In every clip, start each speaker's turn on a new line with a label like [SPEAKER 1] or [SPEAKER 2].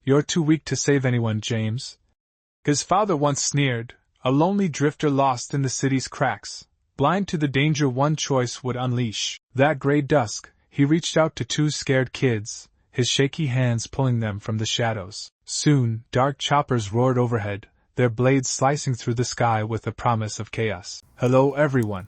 [SPEAKER 1] You're too weak to save anyone, James. His father once sneered, a lonely drifter lost in the city's cracks, blind to the danger one choice would unleash. That gray dusk, he reached out to two scared kids, his shaky hands pulling them from the shadows. Soon, dark choppers roared overhead, their blades slicing through the sky with the promise of chaos. Hello everyone.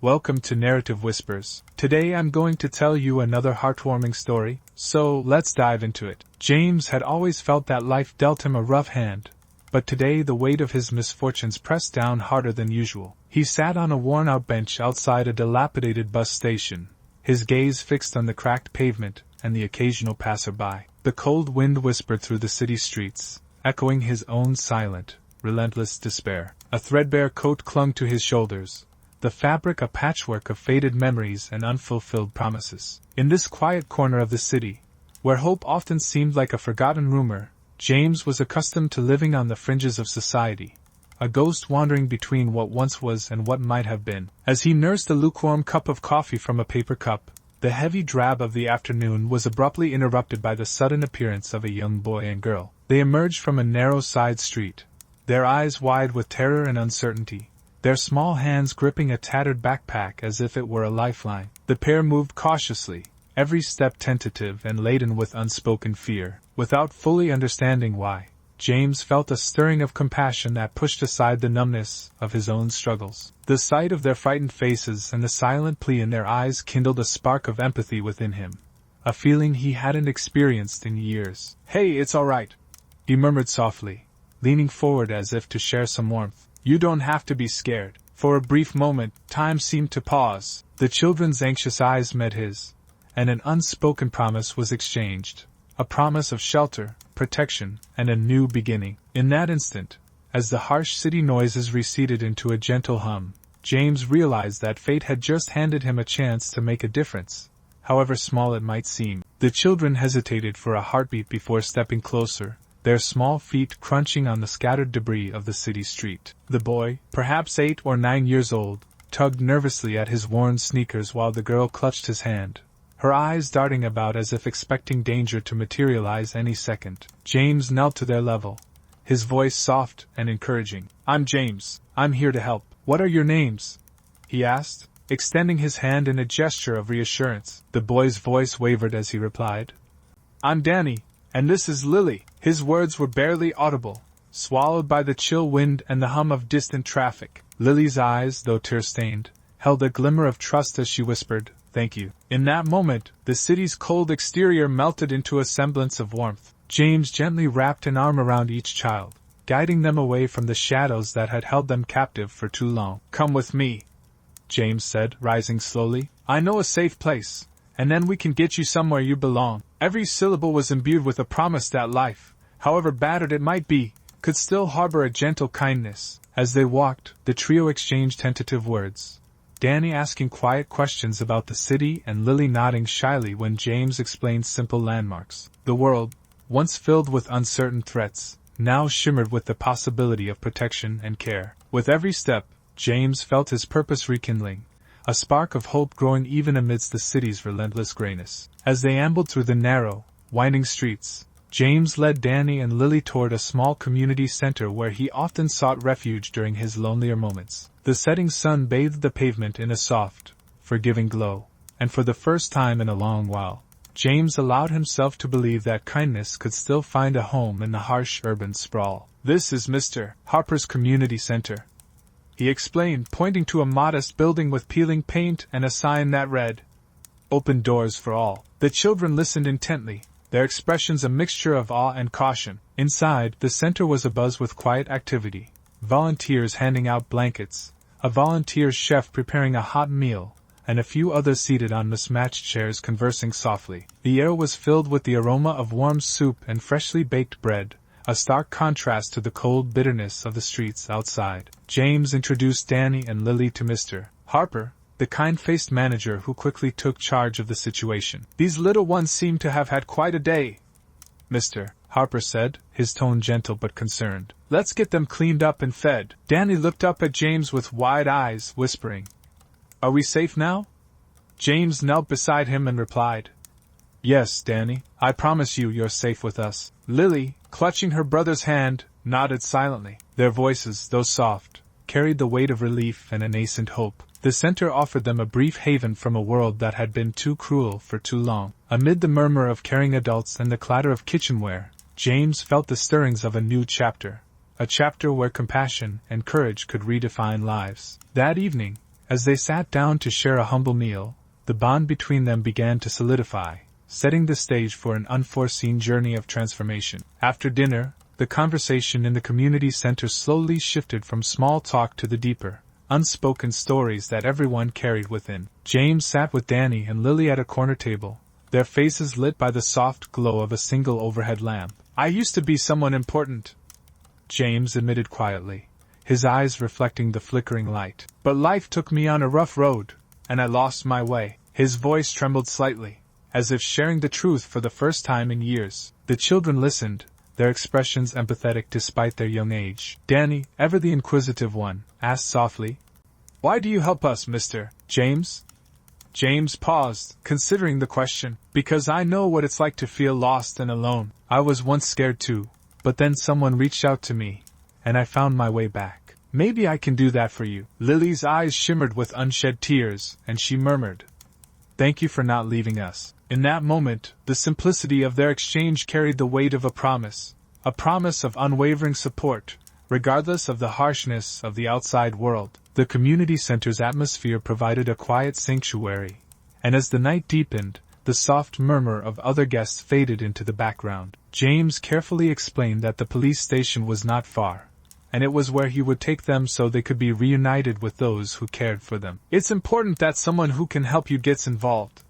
[SPEAKER 1] Welcome to Narrative Whispers. Today I'm going to tell you another heartwarming story, so let's dive into it. James had always felt that life dealt him a rough hand, but today the weight of his misfortunes pressed down harder than usual. He sat on a worn-out bench outside a dilapidated bus station, his gaze fixed on the cracked pavement and the occasional passerby. The cold wind whispered through the city streets, echoing his own silent, relentless despair. A threadbare coat clung to his shoulders, the fabric a patchwork of faded memories and unfulfilled promises. In this quiet corner of the city, where hope often seemed like a forgotten rumor, James was accustomed to living on the fringes of society, a ghost wandering between what once was and what might have been. As he nursed a lukewarm cup of coffee from a paper cup, the heavy drab of the afternoon was abruptly interrupted by the sudden appearance of a young boy and girl. They emerged from a narrow side street, their eyes wide with terror and uncertainty, their small hands gripping a tattered backpack as if it were a lifeline. The pair moved cautiously, every step tentative and laden with unspoken fear. Without fully understanding why, James felt a stirring of compassion that pushed aside the numbness of his own struggles. The sight of their frightened faces and the silent plea in their eyes kindled a spark of empathy within him, a feeling he hadn't experienced in years. "Hey, it's all right," he murmured softly, leaning forward as if to share some warmth. "You don't have to be scared." For a brief moment, time seemed to pause. The children's anxious eyes met his, and an unspoken promise was exchanged. A promise of shelter, protection, and a new beginning. In that instant, as the harsh city noises receded into a gentle hum, James realized that fate had just handed him a chance to make a difference, however small it might seem. The children hesitated for a heartbeat before stepping closer, their small feet crunching on the scattered debris of the city street. The boy, perhaps 8 or 9 years old, tugged nervously at his worn sneakers while the girl clutched his hand, her eyes darting about as if expecting danger to materialize any second. James knelt to their level, his voice soft and encouraging. "I'm James. I'm here to help." "What are your names?" he asked, extending his hand in a gesture of reassurance. The boy's voice wavered as he replied, "I'm Danny, and this is Lily." His words were barely audible, swallowed by the chill wind and the hum of distant traffic. Lily's eyes, though tear-stained, held a glimmer of trust as she whispered, "Thank you." In that moment, the city's cold exterior melted into a semblance of warmth. James gently wrapped an arm around each child, guiding them away from the shadows that had held them captive for too long. "Come with me," James said, rising slowly. "I know a safe place, and then we can get you somewhere you belong." Every syllable was imbued with a promise that life, however battered it might be, could still harbor a gentle kindness. As they walked, the trio exchanged tentative words, Danny asking quiet questions about the city and Lily nodding shyly when James explained simple landmarks. The world, once filled with uncertain threats, now shimmered with the possibility of protection and care. With every step, James felt his purpose rekindling, a spark of hope growing even amidst the city's relentless grayness. As they ambled through the narrow, winding streets, James led Danny and Lily toward a small community center where he often sought refuge during his lonelier moments. The setting sun bathed the pavement in a soft, forgiving glow, and for the first time in a long while, James allowed himself to believe that kindness could still find a home in the harsh urban sprawl. "This is Mr. Harper's Community Center," he explained, pointing to a modest building with peeling paint and a sign that read, "Open doors for all." The children listened intently, their expressions a mixture of awe and caution. Inside, the center was abuzz with quiet activity, volunteers handing out blankets, a volunteer chef preparing a hot meal, and a few others seated on mismatched chairs conversing softly. The air was filled with the aroma of warm soup and freshly baked bread, a stark contrast to the cold bitterness of the streets outside. James introduced Danny and Lily to Mr. Harper, the kind-faced manager who quickly took charge of the situation. "These little ones seem to have had quite a day," Mr. Harper said, his tone gentle but concerned. "Let's get them cleaned up and fed." Danny looked up at James with wide eyes, whispering, "Are we safe now?" James knelt beside him and replied, Yes, Danny, I promise you're safe with us. Lily, clutching her brother's hand, nodded silently. Their voices, though soft, carried the weight of relief and a nascent hope. The center offered them a brief haven from a world that had been too cruel for too long. Amid the murmur of caring adults and the clatter of kitchenware, James felt the stirrings of a new chapter. A chapter where compassion and courage could redefine lives. That evening, as they sat down to share a humble meal, the bond between them began to solidify, setting the stage for an unforeseen journey of transformation. After dinner, the conversation in the community center slowly shifted from small talk to the deeper, unspoken stories that everyone carried within. James sat with Danny and Lily at a corner table, their faces lit by the soft glow of a single overhead lamp. I used to be someone important, James admitted quietly, his eyes reflecting the flickering light. But life took me on a rough road, and I lost my way. His voice trembled slightly, as if sharing the truth for the first time in years. The children listened, their expressions empathetic despite their young age. Danny, ever the inquisitive one, asked softly, "Why do you help us, Mr. James?" James paused, considering the question. "Because I know what it's like to feel lost and alone. I was once scared too, but then someone reached out to me, and I found my way back. Maybe I can do that for you." Lily's eyes shimmered with unshed tears, and she murmured, "Thank you for not leaving us." In that moment, the simplicity of their exchange carried the weight of a promise of unwavering support, regardless of the harshness of the outside world. The community center's atmosphere provided a quiet sanctuary, and as the night deepened, the soft murmur of other guests faded into the background. James carefully explained that the police station was not far, and it was where he would take them so they could be reunited with those who cared for them. "It's important that someone who can help you gets involved,"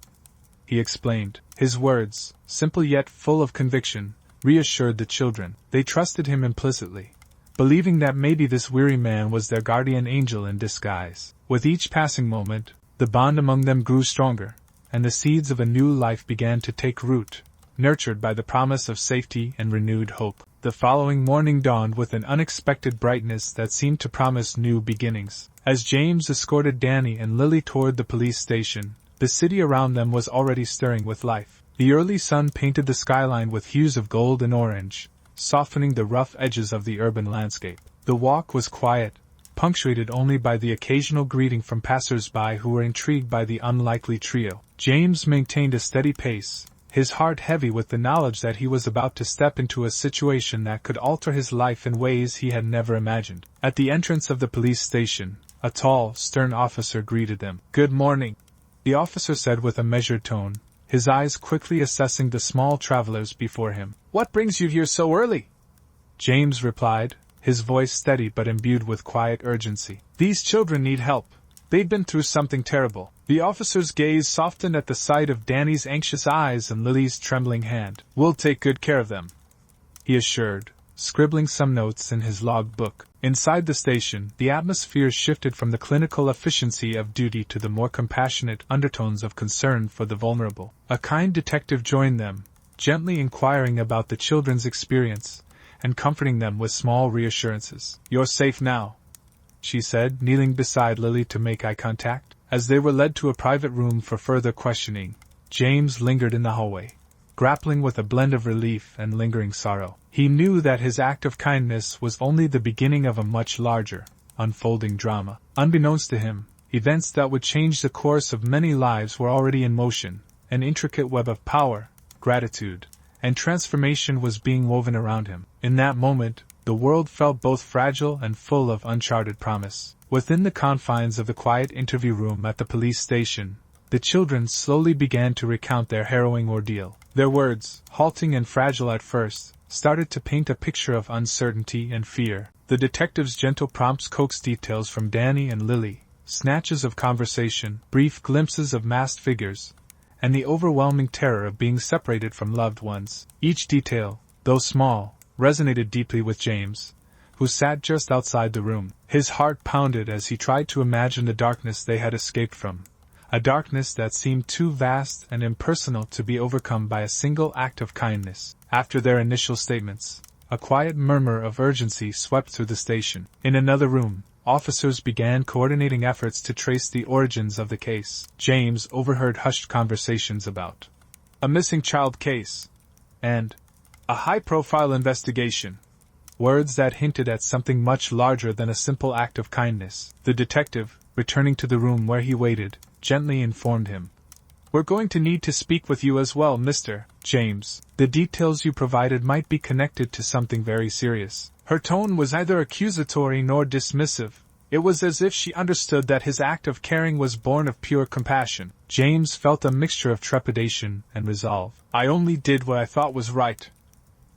[SPEAKER 1] he explained. His words, simple yet full of conviction, reassured the children. They trusted him implicitly, believing that maybe this weary man was their guardian angel in disguise. With each passing moment, the bond among them grew stronger, and the seeds of a new life began to take root, nurtured by the promise of safety and renewed hope. The following morning dawned with an unexpected brightness that seemed to promise new beginnings. As James escorted Danny and Lily toward the police station, the city around them was already stirring with life. The early sun painted the skyline with hues of gold and orange, softening the rough edges of the urban landscape. The walk was quiet, punctuated only by the occasional greeting from passers-by who were intrigued by the unlikely trio. James maintained a steady pace, his heart heavy with the knowledge that he was about to step into a situation that could alter his life in ways he had never imagined. At the entrance of the police station, a tall, stern officer greeted them. "Good morning," the officer said with a measured tone, his eyes quickly assessing the small travelers before him. "What brings you here so early?" James replied, his voice steady but imbued with quiet urgency. "These children need help. They've been through something terrible." The officer's gaze softened at the sight of Danny's anxious eyes and Lily's trembling hand. "We'll take good care of them," he assured, scribbling some notes in his log book. Inside the station, the atmosphere shifted from the clinical efficiency of duty to the more compassionate undertones of concern for the vulnerable. A kind detective joined them, gently inquiring about the children's experience, and comforting them with small reassurances. "You're safe now," she said, kneeling beside Lily to make eye contact. As they were led to a private room for further questioning, James lingered in the hallway, grappling with a blend of relief and lingering sorrow. He knew that his act of kindness was only the beginning of a much larger, unfolding drama. Unbeknownst to him, events that would change the course of many lives were already in motion. An intricate web of power, gratitude, and transformation was being woven around him. In that moment, the world felt both fragile and full of uncharted promise. Within the confines of the quiet interview room at the police station, the children slowly began to recount their harrowing ordeal. Their words, halting and fragile at first, started to paint a picture of uncertainty and fear. The detective's gentle prompts coaxed details from Danny and Lily, snatches of conversation, brief glimpses of masked figures, and the overwhelming terror of being separated from loved ones. Each detail, though small, resonated deeply with James, who sat just outside the room. His heart pounded as he tried to imagine the darkness they had escaped from, a darkness that seemed too vast and impersonal to be overcome by a single act of kindness. After their initial statements, a quiet murmur of urgency swept through the station. In another room, officers began coordinating efforts to trace the origins of the case. James overheard hushed conversations about a missing child case, and a high-profile investigation. Words that hinted at something much larger than a simple act of kindness. The detective, returning to the room where he waited, gently informed him. "We're going to need to speak with you as well, Mr. James. The details you provided might be connected to something very serious." Her tone was neither accusatory nor dismissive. It was as if she understood that his act of caring was born of pure compassion. James felt a mixture of trepidation and resolve. "I only did what I thought was right,"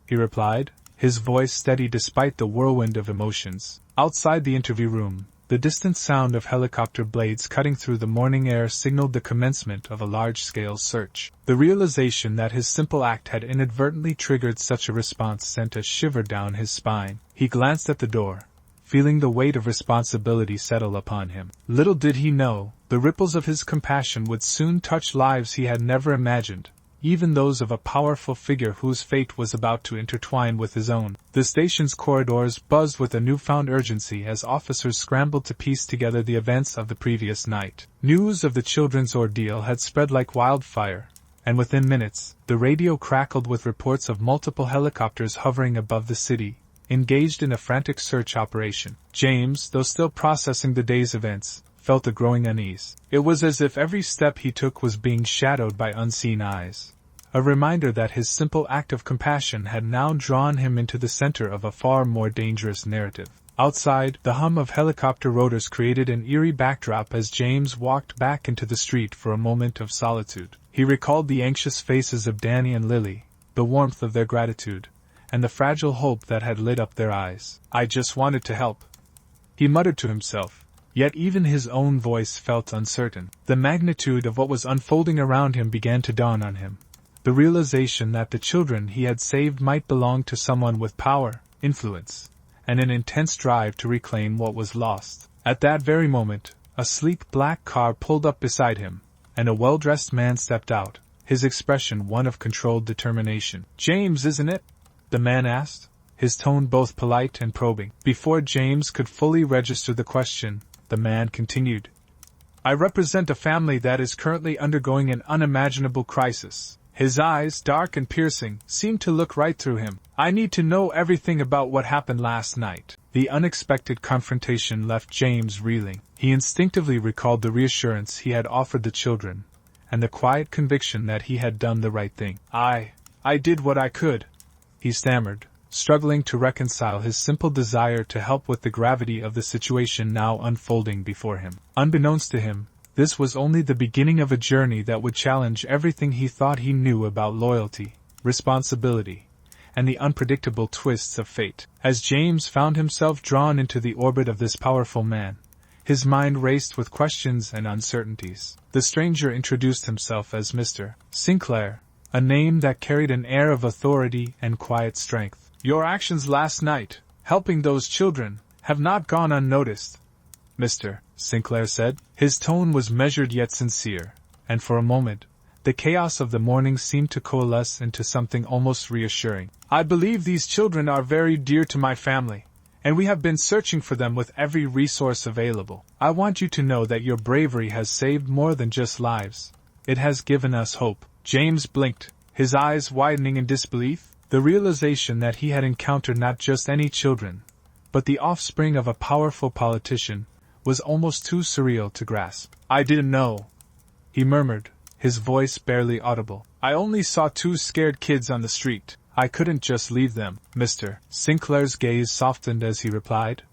[SPEAKER 1] he replied, his voice steady despite the whirlwind of emotions. Outside the interview room, the distant sound of helicopter blades cutting through the morning air signaled the commencement of a large-scale search. The realization that his simple act had inadvertently triggered such a response sent a shiver down his spine. He glanced at the door, feeling the weight of responsibility settle upon him. Little did he know, the ripples of his compassion would soon touch lives he had never imagined, even those of a powerful figure whose fate was about to intertwine with his own. The station's corridors buzzed with a newfound urgency as officers scrambled to piece together the events of the previous night. News of the children's ordeal had spread like wildfire, and within minutes, the radio crackled with reports of multiple helicopters hovering above the city, engaged in a frantic search operation. James, though still processing the day's events, felt a growing unease. It was as if every step he took was being shadowed by unseen eyes. A reminder that his simple act of compassion had now drawn him into the center of a far more dangerous narrative. Outside, the hum of helicopter rotors created an eerie backdrop as James walked back into the street for a moment of solitude. He recalled the anxious faces of Danny and Lily, the warmth of their gratitude, and the fragile hope that had lit up their eyes. "I just wanted to help," he muttered to himself. Yet even his own voice felt uncertain. The magnitude of what was unfolding around him began to dawn on him. The realization that the children he had saved might belong to someone with power, influence, and an intense drive to reclaim what was lost. At that very moment, a sleek black car pulled up beside him, and a well-dressed man stepped out, his expression one of controlled determination. "James, isn't it?" the man asked, his tone both polite and probing. Before James could fully register the question, the man continued. "I represent a family that is currently undergoing an unimaginable crisis." His eyes, dark and piercing, seemed to look right through him. "I need to know everything about what happened last night." The unexpected confrontation left James reeling. He instinctively recalled the reassurance he had offered the children, and the quiet conviction that he had done the right thing. I did what I could," he stammered, struggling to reconcile his simple desire to help with the gravity of the situation now unfolding before him. Unbeknownst to him, this was only the beginning of a journey that would challenge everything he thought he knew about loyalty, responsibility, and the unpredictable twists of fate. As James found himself drawn into the orbit of this powerful man, his mind raced with questions and uncertainties. The stranger introduced himself as Mr. Sinclair, a name that carried an air of authority and quiet strength. "Your actions last night, helping those children, have not gone unnoticed," Mr. Sinclair said. His tone was measured yet sincere, and for a moment, the chaos of the morning seemed to coalesce into something almost reassuring. "I believe these children are very dear to my family, and we have been searching for them with every resource available. I want you to know that your bravery has saved more than just lives. It has given us hope." James blinked, his eyes widening in disbelief. The realization that he had encountered not just any children, but the offspring of a powerful politician, was almost too surreal to grasp. "I didn't know," he murmured, his voice barely audible. "I only saw two scared kids on the street. I couldn't just leave them." Mr. Sinclair's gaze softened as he replied.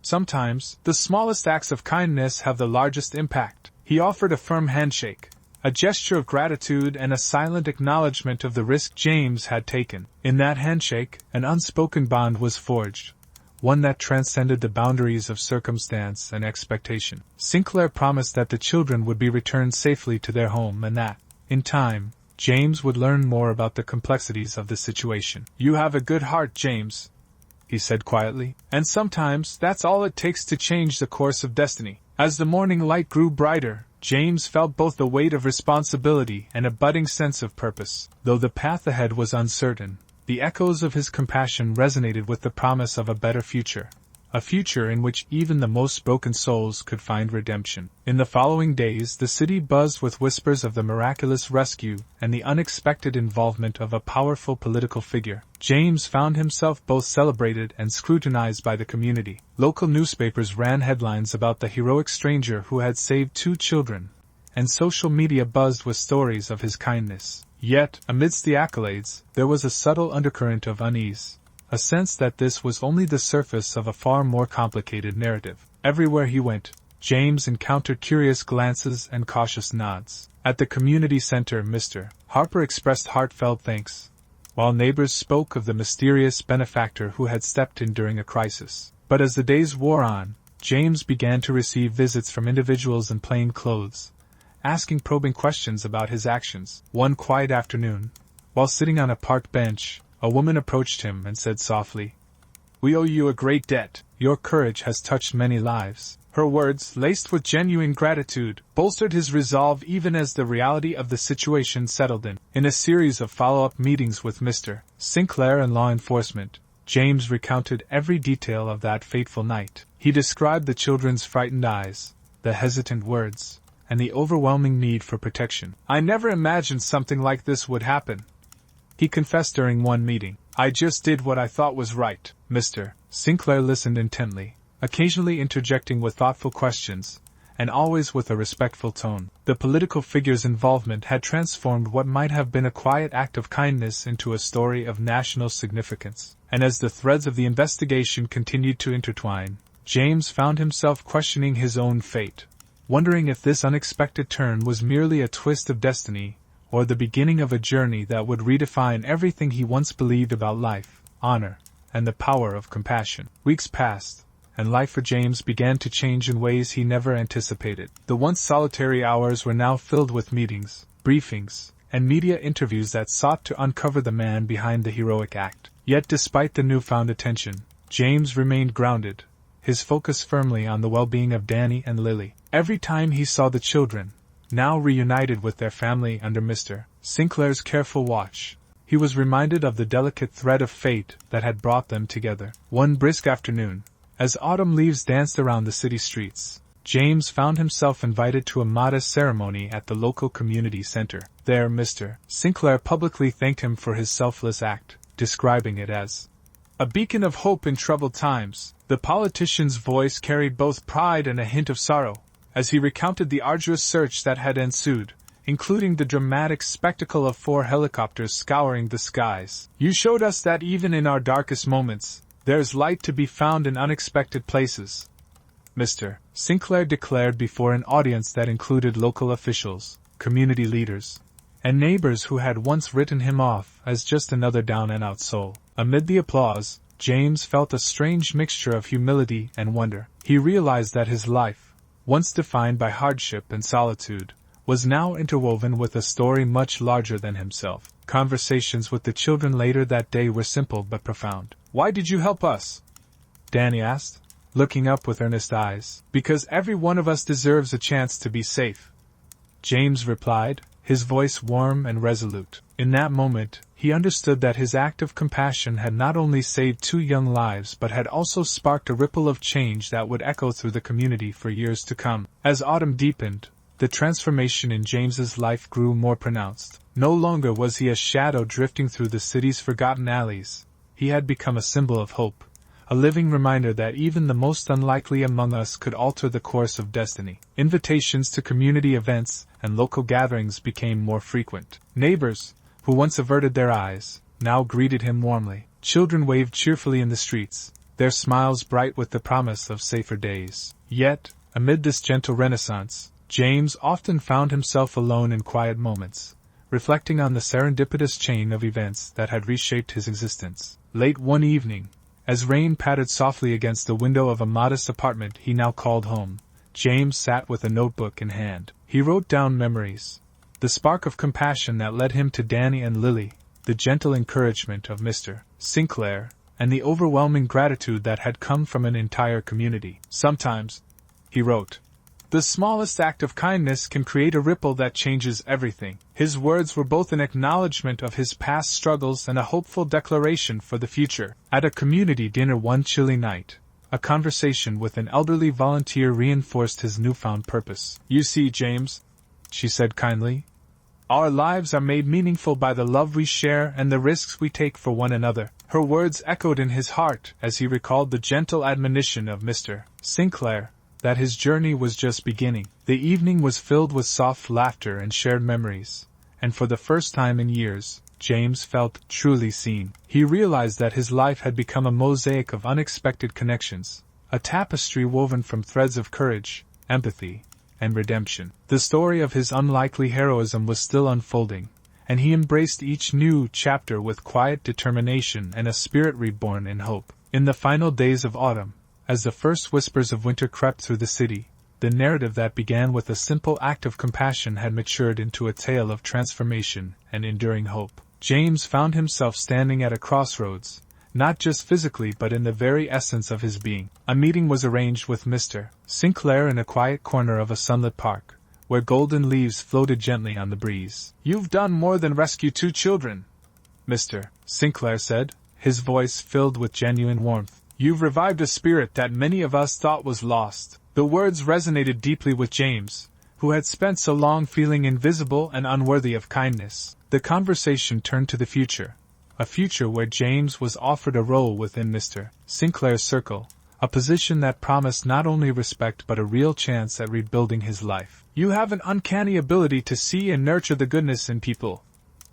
[SPEAKER 1] "Sometimes, the smallest acts of kindness have the largest impact." He offered a firm handshake, a gesture of gratitude and a silent acknowledgement of the risk James had taken. In that handshake, an unspoken bond was forged, one that transcended the boundaries of circumstance and expectation. Sinclair promised that the children would be returned safely to their home and that, in time, James would learn more about the complexities of the situation. "You have a good heart, James," he said quietly, "and sometimes that's all it takes to change the course of destiny." As the morning light grew brighter, James felt both the weight of responsibility and a budding sense of purpose. Though the path ahead was uncertain, the echoes of his compassion resonated with the promise of a better future. a future in which even the most broken souls could find redemption. In the following days, the city buzzed with whispers of the miraculous rescue and the unexpected involvement of a powerful political figure. James found himself both celebrated and scrutinized by the community. Local newspapers ran headlines about the heroic stranger who had saved 2 children, and social media buzzed with stories of his kindness. Yet, amidst the accolades, there was a subtle undercurrent of unease, a sense that this was only the surface of a far more complicated narrative. Everywhere he went, James encountered curious glances and cautious nods. At the community center, Mr. Harper expressed heartfelt thanks, while neighbors spoke of the mysterious benefactor who had stepped in during a crisis. But as the days wore on, James began to receive visits from individuals in plain clothes, asking probing questions about his actions. One quiet afternoon, while sitting on a park bench, a woman approached him and said softly, "We owe you a great debt. Your courage has touched many lives." Her words, laced with genuine gratitude, bolstered his resolve even as the reality of the situation settled in. In a series of follow-up meetings with Mr. Sinclair and law enforcement, James recounted every detail of that fateful night. He described the children's frightened eyes, the hesitant words, and the overwhelming need for protection. "I never imagined something like this would happen," he confessed during one meeting. "I just did what I thought was right." Mr. Sinclair listened intently, occasionally interjecting with thoughtful questions, and always with a respectful tone. The political figure's involvement had transformed what might have been a quiet act of kindness into a story of national significance. And as the threads of the investigation continued to intertwine, James found himself questioning his own fate, wondering if this unexpected turn was merely a twist of destiny, or the beginning of a journey that would redefine everything he once believed about life, honor, and the power of compassion. Weeks passed, and life for James began to change in ways he never anticipated. The once solitary hours were now filled with meetings, briefings, and media interviews that sought to uncover the man behind the heroic act. Yet despite the newfound attention, James remained grounded, his focus firmly on the well-being of Danny and Lily. Every time he saw the children, now reunited with their family under Mr. Sinclair's careful watch, he was reminded of the delicate thread of fate that had brought them together. One brisk afternoon, as autumn leaves danced around the city streets, James found himself invited to a modest ceremony at the local community center. There, Mr. Sinclair publicly thanked him for his selfless act, describing it as a beacon of hope in troubled times. The politician's voice carried both pride and a hint of sorrow, as he recounted the arduous search that had ensued, including the dramatic spectacle of 4 helicopters scouring the skies. "You showed us that even in our darkest moments, there's light to be found in unexpected places," Mr. Sinclair declared before an audience that included local officials, community leaders, and neighbors who had once written him off as just another down-and-out soul. Amid the applause, James felt a strange mixture of humility and wonder. He realized that his life, once defined by hardship and solitude, was now interwoven with a story much larger than himself. Conversations with the children later that day were simple but profound. "Why did you help us?" Danny asked, looking up with earnest eyes. "Because every one of us deserves a chance to be safe," James replied, his voice warm and resolute. In that moment, he understood that his act of compassion had not only saved 2 young lives but had also sparked a ripple of change that would echo through the community for years to come. As autumn deepened, the transformation in James's life grew more pronounced. No longer was he a shadow drifting through the city's forgotten alleys. He had become a symbol of hope, a living reminder that even the most unlikely among us could alter the course of destiny. Invitations to community events and local gatherings became more frequent. Neighbors, who once averted their eyes, now greeted him warmly. Children waved cheerfully in the streets, their smiles bright with the promise of safer days. Yet, amid this gentle renaissance, James often found himself alone in quiet moments, reflecting on the serendipitous chain of events that had reshaped his existence. Late one evening, as rain pattered softly against the window of a modest apartment he now called home, James sat with a notebook in hand. He wrote down memories, the spark of compassion that led him to Danny and Lily, the gentle encouragement of Mr. Sinclair, and the overwhelming gratitude that had come from an entire community. "Sometimes," he wrote, "the smallest act of kindness can create a ripple that changes everything." His words were both an acknowledgement of his past struggles and a hopeful declaration for the future. At a community dinner one chilly night, A conversation with an elderly volunteer reinforced his newfound purpose. "You see, James," she said kindly, "our lives are made meaningful by the love we share and the risks we take for one another." Her words echoed in his heart as he recalled the gentle admonition of Mr. Sinclair, that his journey was just beginning. The evening was filled with soft laughter and shared memories, and for the first time in years, James felt truly seen. He realized that his life had become a mosaic of unexpected connections, a tapestry woven from threads of courage, empathy, and redemption. The story of his unlikely heroism was still unfolding, and he embraced each new chapter with quiet determination and a spirit reborn in hope. In the final days of autumn, as the first whispers of winter crept through the city, the narrative that began with a simple act of compassion had matured into a tale of transformation and enduring hope. James found himself standing at a crossroads, not just physically but in the very essence of his being. A meeting was arranged with Mr. Sinclair in a quiet corner of a sunlit park, where golden leaves floated gently on the breeze. "You've done more than rescue 2 children," Mr. Sinclair said, his voice filled with genuine warmth. "You've revived a spirit that many of us thought was lost." The words resonated deeply with James, who had spent so long feeling invisible and unworthy of kindness. The conversation turned to the future, a future where James was offered a role within Mr. Sinclair's circle, a position that promised not only respect but a real chance at rebuilding his life. "You have an uncanny ability to see and nurture the goodness in people,"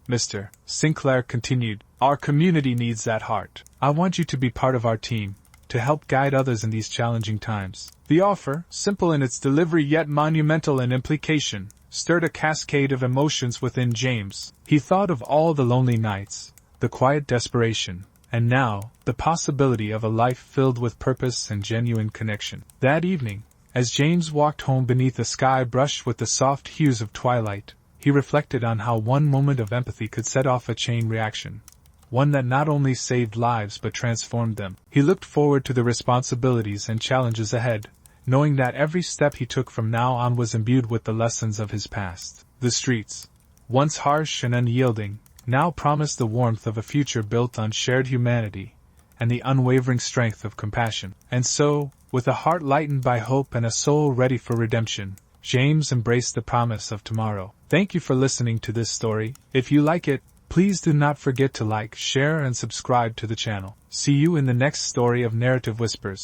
[SPEAKER 1] Mr. Sinclair continued. "Our community needs that heart. I want you to be part of our team, to help guide others in these challenging times." The offer, simple in its delivery yet monumental in implication, stirred a cascade of emotions within James. He thought of all the lonely nights, the quiet desperation, and now, the possibility of a life filled with purpose and genuine connection. That evening, as James walked home beneath a sky brushed with the soft hues of twilight, he reflected on how one moment of empathy could set off a chain reaction, one that not only saved lives but transformed them. He looked forward to the responsibilities and challenges ahead, knowing that every step he took from now on was imbued with the lessons of his past. The streets, once harsh and unyielding, now promised the warmth of a future built on shared humanity and the unwavering strength of compassion. And so, with a heart lightened by hope and a soul ready for redemption, James embraced the promise of tomorrow. Thank you for listening to this story. If you like it, please do not forget to like, share, and subscribe to the channel. See you in the next story of Narrative Whispers.